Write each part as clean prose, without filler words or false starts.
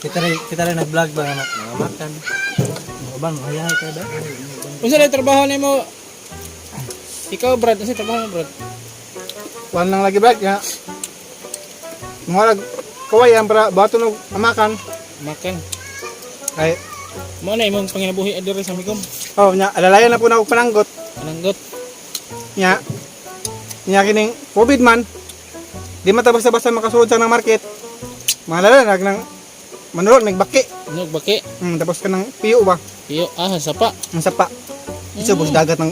Kita rin nag-vlog ba nga makan. Ban, hayahay ka ba? Unsa na trabaho nimo? Ikaw, Brad, unsa trabaho mo, Brad? Kuan lang lagi brad ya. Mga kaway ang para bato no amakan. Makan. Ay Mo na imong panginabuhi adiri sa Migom. oh nya alalayan na po na ako pananggot. Ananggot. Nya kining COVID man. Di mata basta-basta makasulod sa ng market. Malala nag nang manulot may baki. Ano baki? Tapos ka ng piyo ba? Iyo sapa. Ang sapa. Isa bus dagat ng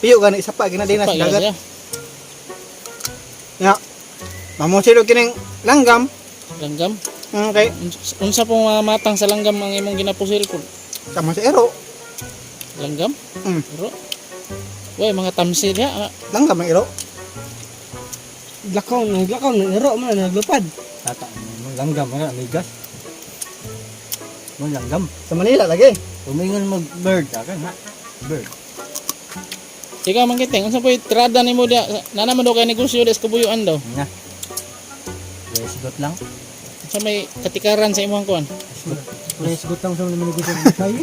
piyo gani sapa gina din sa Sapa dagat. siya. Nya mamusilo kining langgam. Langgam. Kay Unsa pong matang sa langgam ang imong ginapusil po? sama si Ero. Langgam? Ero. Way mga tamsi dia. Langgam ang Ero. Lakaw ng ero man naglupad. Tata, langgam nga, amigas. Mo langgam. Sa Manila lagi. Tumingon mag-bird, akan ha? Bird. Ikaw mangkiting, unsa po'y tirada nimo dia? Nana man daw kay negosyo des kabuyuan daw. Nga. Yes, got lang. Unsa may katikaran sa imong kuan? Yes, gutang sa mga negosyo kay.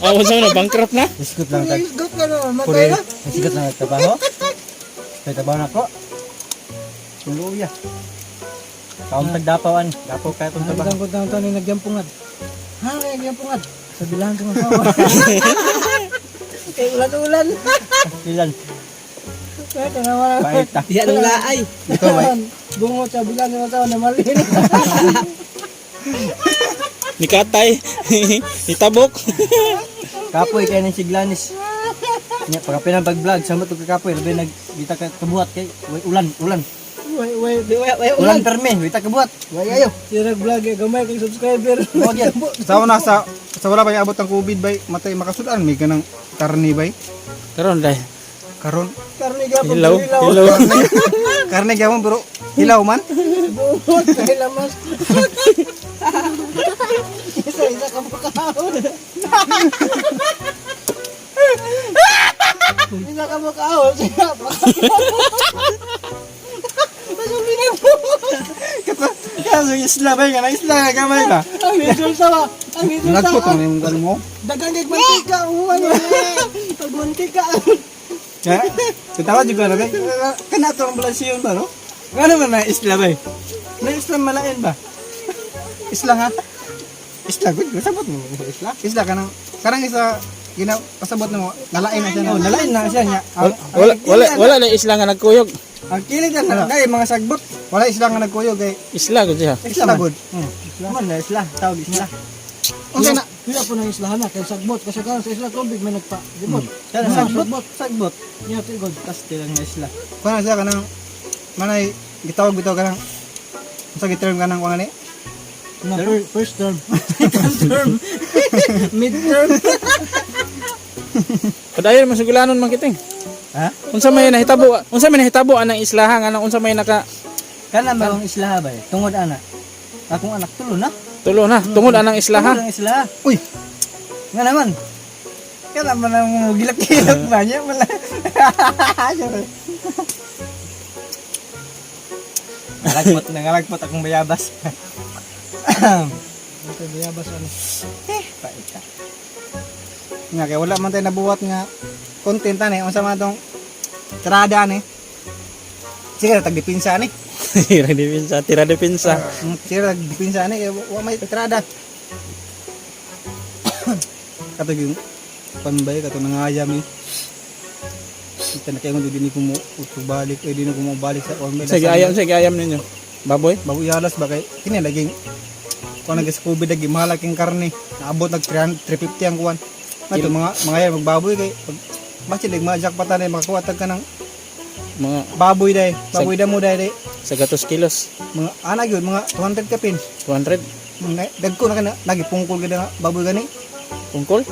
Unsa na bankrupt na? Yes, got lang. Gut ka na, Puri, yes, got lang nagtrabaho. May trabaho na ko. Luya. Kaong tagdapawan. Dapaw kaya itong trabaho. Ang gutang ni nagyampungad. Ha, nagyampungad. Sa bilang ko ng sawa. Kay ulan-ulan. Ilan? Kaya tanawa. Paita. Yan ang laay. Ito ba? Bungo sa bilang ng sawa na malin. Nikatay. Itabok. Kapoy kaya ng siglanis. Nya pagka pag-vlog sama to kapoy, labi nagita ka kabuhat kay ulan. Way Ulan perme, wita kabuhat. Way ayo. Sirag vlog gamay kay subscriber. Mo gyud. Sa una sa wala ba abot ang COVID bay matay makasudan may kanang karni bay. Karon dai. Karon Karni gapon. Hilaw. karni gyamon pero hilaw man. Buhot kay lamas. Isa ka makaon. Isa ka makaon. Kaso isla bay kana isla nga gamay ka. Ang idol sawa. Ang idol Nagput sawa. ang imong kan mo. Dagang kay mantika. Uwan. Pag mantika. Ha? Katawa juga na bay. Kana to ang balansiyon ba no? Ngano man na isla bay? Na isla malain ba? Isla nga. Isla gud, sabot mo isla. Isla kanang isa pasabot mo nalain na siya na. Nalain na siya niya. Wala na isla nga nagkuyog. Ang kilig na dai mga sagbot. Wala isla nga nagkuyog kay Isla gud siya. isla gud. Man na isla, tawag isla. Unsa na? Kaya po na islahan na kay sagbot kasi karon sa isla tubig may nagpa. Dibot. Sana sagbot. Niya tigod. Kastil ang isla. Kana siya kanang manay gitawag bitaw kanang unsa giterm kanang kuno ni? Na first term. Second term. Mid term. Padayon man sugulanon man kiting. Ha? Unsa may nahitabo anang islahan anang unsa may naka Kana magong isla ba? Tungod ana. Akong anak tulo na. tulo na tungod anang Tungod islahan. ang isla. Uy, Nga naman. Kana man ang gilap-gilap ba niya mala. Ngalagpot akong bayabas. Ito bayabas ano. Paita. nga kay wala man tay nabuhat nga content ani unsa man tong tirada ni. Sige tag dipinsa ni. Tira de pinsa. Sige tag dipinsa ni kay wa may tirada. Kato yung panbay kato nangayam ni. Kita na kayo hindi ni ko mo balik di na ko mo balik sa orme. Sige ayam ninyo. Baboy. Baboy halas ba kay kini laging kung nag-COVID lagi mahalaking karne naabot nag 350 ang kuwan. Ito mga yan magbaboy kay pag masilig majak pata na makakuha tag ka ng Mga baboy damo dai sa 2 kilos. mga ana gyud mga 200 kapin 200 dagko na kana lagi pungkol gid nga baboy gani pungkol.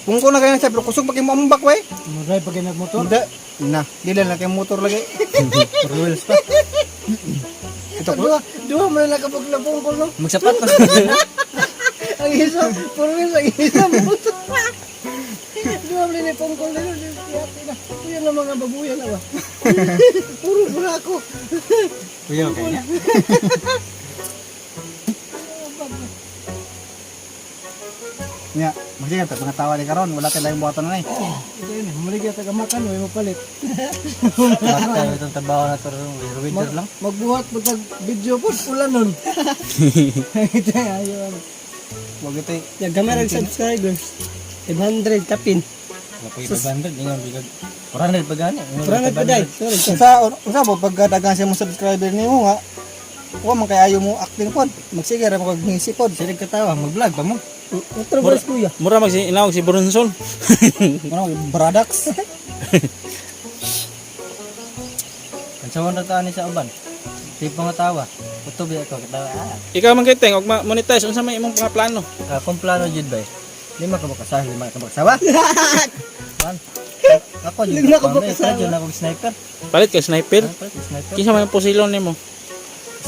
pungkol na kaya sa pero kusog pag imambak way Magay pag nagmotor. hindi na dili na kay motor lagi rules pa ito ko Dua may nakapagla pungkol no. Magsapat pa. Ang isa, puro yung isa motor. Dua may na pungkol na yun. Kuya na mga babuyan na ba? Puro ako. Kuya kay niya. Nya, masih kata pengetawa di karon wala kay lain buhatan na eh. Ito yun, muli kita kamakan, may mapalit. Bakit itong trabaho na ito, reader lang. Magbuhat po tag video po, ulan nun. Ito ayun. Wag ito. Yung gamay ng subscribers. 500 tapin. Kapag 500, ingat bigag. 400 pa gani. 400 pa day. Sorry. Unsa mo pag dagan siya mo subscriber nimo nga. Wa man kay ayo mo acting pod. Magsige ra mo kag ngisi pod. Silig katawa, mag-vlog pa mo. Otro boys kuya. Mura inawag si Brunson. Ano, Bradax. Kansawan na taan ni sa uban. Tipo nga tawa. Utob ako katawa. Ikaw man kiteng og monetize unsa may imong mga plano? Kung plano jud ba? Lima ka makasawa, lima ka makasawa. Man. Ako jud. Lima ka makasawa. Jud ako sniper. Palit ka sniper. Sniper. Kinsa man ang posilon nimo?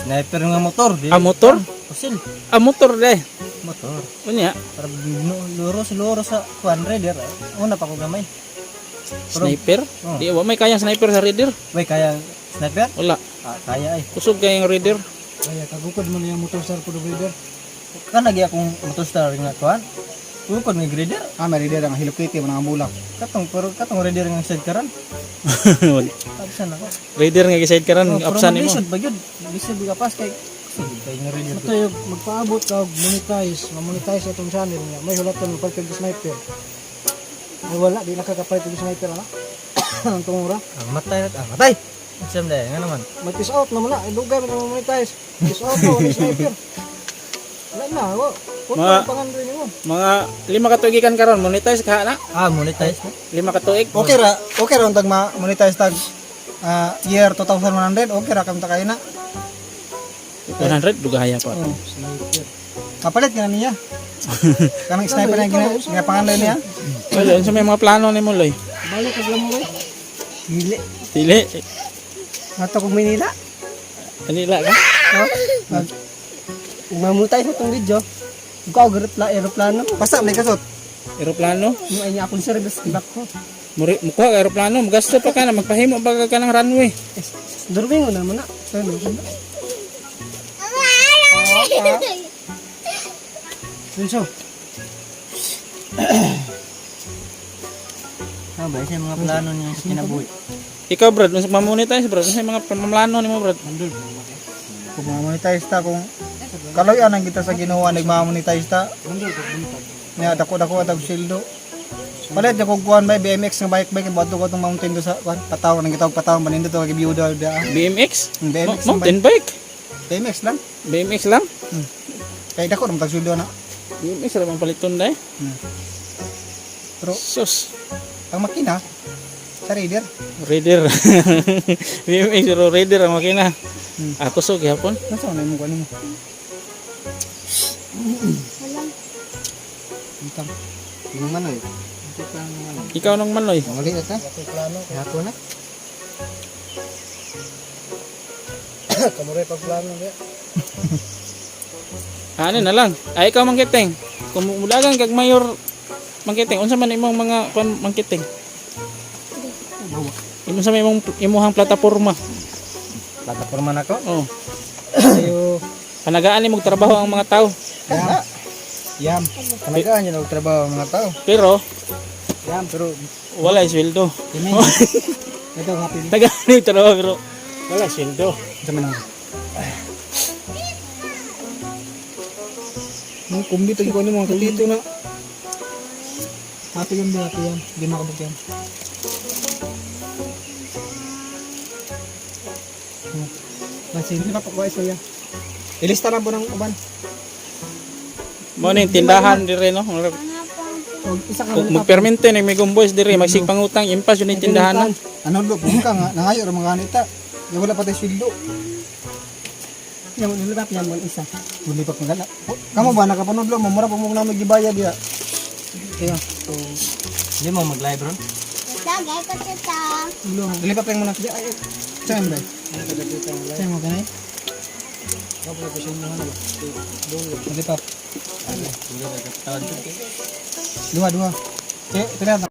Sniper nga motor. Ah, motor? Pusil. Ah, motor dai. Motor. Unya, Para luro sa Juan Raider. Una pa ko gamay. sniper? Oh. Di wa may kayang sniper sa reader. Way kaya sniper? Wala. Kaya ay. Kusog kayang reader. Kaya kagukod mo na yung motor star po breeder. Kan lagi akong motor star nga kuan. Ukod nga grader. Ah, may reader ang Hello Kitty mga bulak. Katong reader nga side karan. Absan ako. Reader nga gisaid karon opsan nimo. Lisod ba yun? Lisod ka pas kay kay nga reader. Ito yung magpaabot ka og monetize. Ma-monetize itong channel niya. May hulatan mo pagkag sniper. Ay wala, di nakakapalit yung sniper ana. Ang tumura. Matay na matay. Isam dai nga naman. Mag-piece out naman na. Dugay mo na monetize. Piece out mo, wala sniper. Wala na, wo. Mga- Punta pangan rin mo. Mga 5 ka tuigikan karon monetize ka na. Monetize mo. 5 ka tuig. Okay ra untag monetize tag year 2100. Okay ra kam ta kay na. 100 dugaya pa. Kapalit ka na niya. Kanang sniper na ginapangan niya. Wala unsa may mga plano nimo loy? Balik ka lang mo eh. Dili. Dili. Ato kog Manila. Kanila ka. Mamutay sa itong video. Ikaw, aeroplano. Basta may kasot. Eroplano. Yung ay niya akong service, ibak ko. Mukha ka eroplano, magasto pa ka na magpahimo pa ka ng runway. Durming mo naman na. Sorry. Pinso. Ba siya mga plano niya sa kinabuhi. Ikaw brad, unsa mamonetize brad? Unsa mga plano nimo brad? Kung monetize ta kung kaloyan ang kita sa Ginoo nagma-monetize ta. Nya dako-dako atag sildo. Palit na kung kuhan ba BMX nga bike bato ko tong mountain do sa kuhan pataw nang gitawag pataw manin to kay biuda da. BMX? BMX Mountain bike. BMX lang. BMX lang. Kay dako nang tag sildo na. BMX ra man paliton dai. Pero Sus. ang makina sa reader. Raider. BMX ro raider ang makina. Ako so gyapon. Nasa na mo kuan mo. Intang. Yung man eh. Ikaw nang manoy. Mali ata. Plano. Yato na. Kamuray pag plano niya. Ano na lang. Ay ikaw mangkiteng. Kung mulagan kag mayor mangkiteng, unsa man imong mga kon mangkiteng? Imo sa imong imuhang plataporma. Plataforma na ko. Oh. Ayo. Panagaan nimo trabaho ang mga tao. Yam. Kanagaan yun ang trabaho ng mga tao. Pero Yam pero wala sweldo. ini ito nga pili. Nagani trabaho pero wala sweldo. Sa manang. Nung kumbi to ko ni mga tutito na. Happy yan. Di makabuk yan. Kasi hindi na pakuha ito yan. Ilista lang po ng uban. Mo ning tindahan dire no. Isa ka Kung magpermente ning may gumboys dire magsig pangutang impas yun yung tindahan. Ano do kung ka nga nangayo ra mga ganita. Yung wala pa tayo sweldo. Yung nilapap niya mo isa. Dili pa pagala. Kamo ba nakapanood lo mo mura pa mo na magibaya dia. Kaya so Hindi mo mag-live ron. dili pa peng mo na. Saan ba? Saan mo kanay? Dili pa. Dua. Tinata.